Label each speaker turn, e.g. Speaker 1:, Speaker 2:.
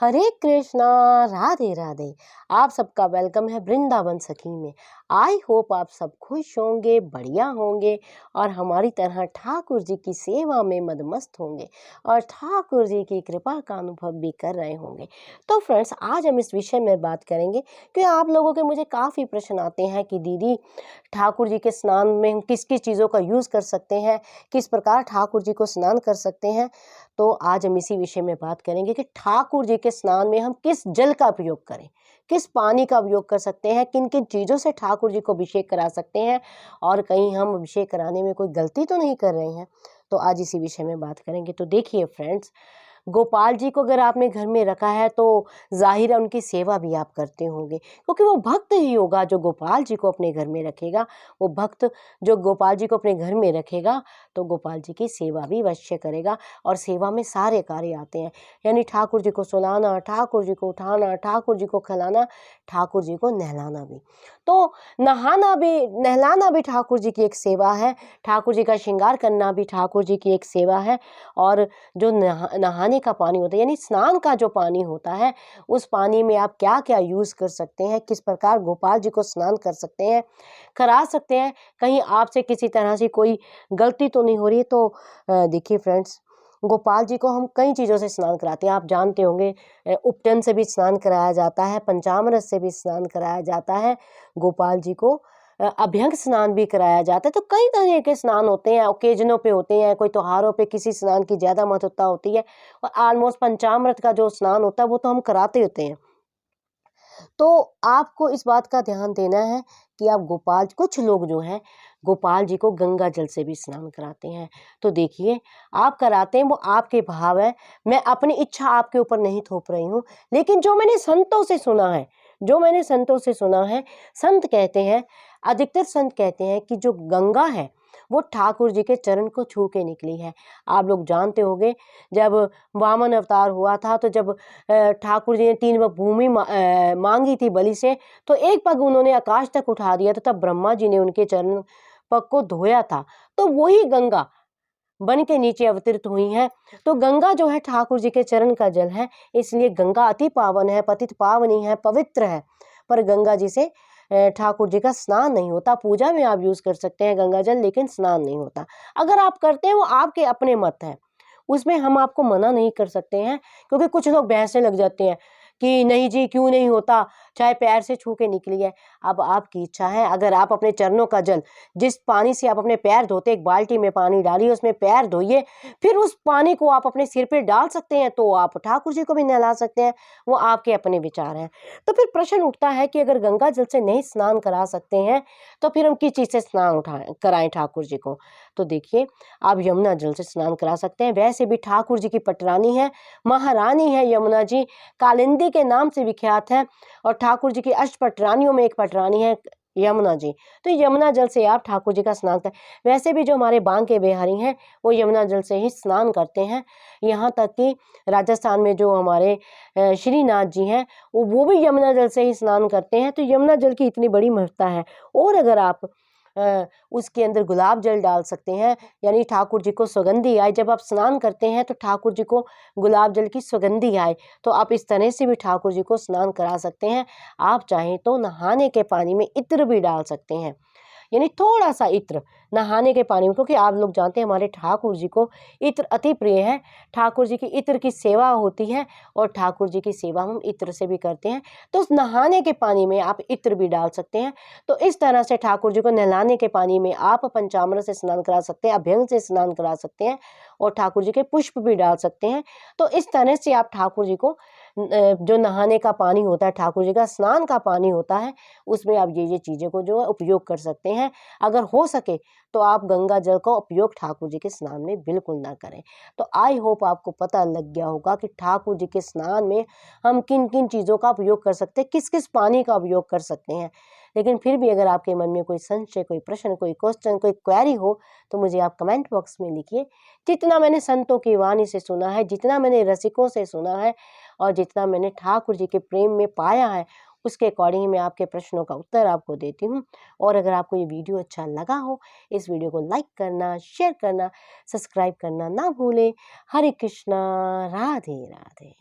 Speaker 1: हरे कृष्णा, राधे राधे। आप सबका वेलकम है वृंदावन सखी में। आई होप आप सब खुश होंगे, बढ़िया होंगे और हमारी तरह ठाकुर जी की सेवा में मदमस्त होंगे और ठाकुर जी की कृपा का अनुभव भी कर रहे होंगे। तो फ्रेंड्स, आज हम इस विषय में बात करेंगे कि आप लोगों के मुझे काफ़ी प्रश्न आते हैं कि दीदी, ठाकुर जी के स्नान में हम किस किस चीज़ों का यूज़ कर सकते हैं, किस प्रकार ठाकुर जी को स्नान कर सकते हैं। तो आज हम इसी विषय में बात करेंगे कि ठाकुर जी के स्नान में हम किस जल का उपयोग करें, किस पानी का उपयोग कर सकते हैं, किन किन चीज़ों से ठाकुर जी को अभिषेक करा सकते हैं और कहीं हम अभिषेक कराने में कोई गलती तो नहीं कर रहे हैं। तो आज इसी विषय में बात करेंगे। तो देखिए फ्रेंड्स, गोपाल जी को अगर आपने घर में रखा है तो जाहिर है उनकी सेवा भी आप करते होंगे, क्योंकि वो भक्त ही होगा जो गोपाल जी को अपने घर में रखेगा। वो भक्त जो गोपाल जी को अपने घर में रखेगा तो गोपाल जी की सेवा भी अवश्य करेगा। और सेवा में सारे कार्य आते हैं, यानी ठाकुर जी को सुलाना, ठाकुर जी को उठाना, ठाकुर जी को खिलाना, ठाकुर जी को नहलाना भी। तो नहाना भी, नहलाना भी ठाकुर जी की एक सेवा है। ठाकुर जी का श्रृंगार करना भी ठाकुर जी की एक सेवा है। और जो नहाने का पानी होता है, यानी स्नान का जो पानी होता है, उस पानी में आप क्या क्या यूज़ कर सकते हैं, किस प्रकार गोपाल जी को स्नान कर सकते हैं, करा सकते हैं, कहीं आपसे किसी तरह से कोई गलती तो नहीं हो रही है। तो देखिए फ्रेंड्स, गोपाल जी को हम कई चीज़ों से स्नान कराते हैं। आप जानते होंगे, उपटन से भी स्नान कराया जाता है, पंचामृत से भी स्नान कराया जाता है। गोपाल जी को अभ्यंग स्नान भी कराया जाता है। तो कई तरह के स्नान होते हैं, ओकेजनों पे होते हैं, कोई त्योहारों पे किसी स्नान की ज़्यादा महत्वता होती है और ऑलमोस्ट पंचामृत का जो स्नान होता है वो तो हम कराते होते हैं। तो आपको इस बात का ध्यान देना है कि आप गोपाल, कुछ लोग जो हैं गोपाल जी को गंगा जल से भी स्नान कराते हैं। तो देखिए, आप कराते हैं वो आपके भाव है, मैं अपनी इच्छा आपके ऊपर नहीं थोप रही हूँ। लेकिन जो मैंने संतों से सुना है, जो मैंने संतों से सुना है, संत कहते हैं, अधिकतर संत कहते हैं कि जो गंगा है वो ठाकुर जी के चरण को छू के निकली है। आप लोग जानते होंगे, जब वामन अवतार हुआ था तो जब ठाकुर जी ने 3 भूमि मांगी थी बलि से, तो एक पग उन्होंने आकाश तक उठा दिया था, तब ब्रह्मा जी ने उनके चरण पग को धोया था। तो वही गंगा बन के नीचे अवतरित हुई है। तो गंगा जो है ठाकुर जी के चरण का जल है, इसलिए गंगा अति पावन है, पतित पावनी है, पवित्र है। पर गंगा जी से ठाकुर जी का स्नान नहीं होता। पूजा में आप यूज कर सकते हैं गंगा जल, लेकिन स्नान नहीं होता। अगर आप करते हैं वो आपके अपने मत है, उसमें हम आपको मना नहीं कर सकते हैं। क्योंकि कुछ लोग बहसने लग जाते हैं कि नहीं जी, क्यों नहीं होता, चाहे पैर से छू के निकली है। अब आपकी इच्छा है, अगर आप अपने चरणों का जल, जिस पानी से आप अपने पैर धोते, एक बाल्टी में पानी डालिए, उसमें पैर धोइए, फिर उस पानी को आप अपने सिर पे डाल सकते हैं, तो आप ठाकुर जी को भी नहला सकते हैं। वो आपके अपने विचार हैं। तो फिर प्रश्न उठता है कि अगर गंगा जल से नहीं स्नान करा सकते हैं तो फिर हम किस चीज़ से स्नान कराएं ठाकुर जी को। तो देखिए, आप यमुना जल से स्नान करा सकते हैं। वैसे भी ठाकुर जी की पटरानी है, महारानी है यमुना जी, कालिंदी के नाम से विख्यात है। और ठाकुर जी की अष्ट पटरानियों में एक पटरानी है यमुना जी। तो यमुना जल से आप ठाकुर जी का स्नान करें। वैसे भी जो हमारे बांके बिहारी हैं वो यमुना जल से ही स्नान करते हैं। यहाँ तक कि राजस्थान में जो हमारे श्रीनाथ जी हैं, वो भी यमुना जल से ही स्नान करते हैं। तो यमुना जल की इतनी बड़ी महत्ता है। और अगर आप उसके अंदर गुलाब जल डाल सकते हैं, यानी ठाकुर जी को सुगंधी आए, जब आप स्नान करते हैं तो ठाकुर जी को गुलाब जल की सुगंधी आए, तो आप इस तरह से भी ठाकुर जी को स्नान करा सकते हैं। आप चाहें तो नहाने के पानी में इत्र भी डाल सकते हैं, यानी थोड़ा सा इत्र नहाने के पानी में, क्योंकि आप लोग जानते हैं हमारे ठाकुर जी को इत्र अति प्रिय है। ठाकुर जी की इत्र की सेवा होती है और ठाकुर जी की सेवा हम इत्र से भी करते हैं। तो उस नहाने के पानी में आप इत्र भी डाल सकते हैं। तो इस तरह से ठाकुर जी को नहलाने के पानी में आप पंचामृत से स्नान करा सकते हैं, अभ्यंग से स्नान करा सकते हैं और ठाकुर जी के पुष्प भी डाल सकते हैं। तो इस तरह से आप ठाकुर जी को जो नहाने का पानी होता है, ठाकुर जी का स्नान का पानी होता है, उसमें आप ये चीज़ें को जो है उपयोग कर सकते हैं। अगर हो सके तो आप गंगा जल का उपयोग ठाकुर जी के स्नान में बिल्कुल ना करें। तो आई होप आपको पता लग गया होगा कि ठाकुर जी के स्नान में हम किन किन चीज़ों का उपयोग कर सकते हैं, किस किस पानी का उपयोग कर सकते हैं। लेकिन फिर भी अगर आपके मन में कोई संशय, कोई प्रश्न, कोई क्वेश्चन, कोई क्वेरी हो तो मुझे आप कमेंट बॉक्स में लिखिए। जितना मैंने संतों की वाणी से सुना है, जितना मैंने रसिकों से सुना है और जितना मैंने ठाकुर जी के प्रेम में पाया है, उसके अकॉर्डिंग मैं आपके प्रश्नों का उत्तर आपको देती हूँ। और अगर आपको ये वीडियो अच्छा लगा हो, इस वीडियो को लाइक करना, शेयर करना, सब्सक्राइब करना ना भूलें। हरे कृष्णा, राधे राधे।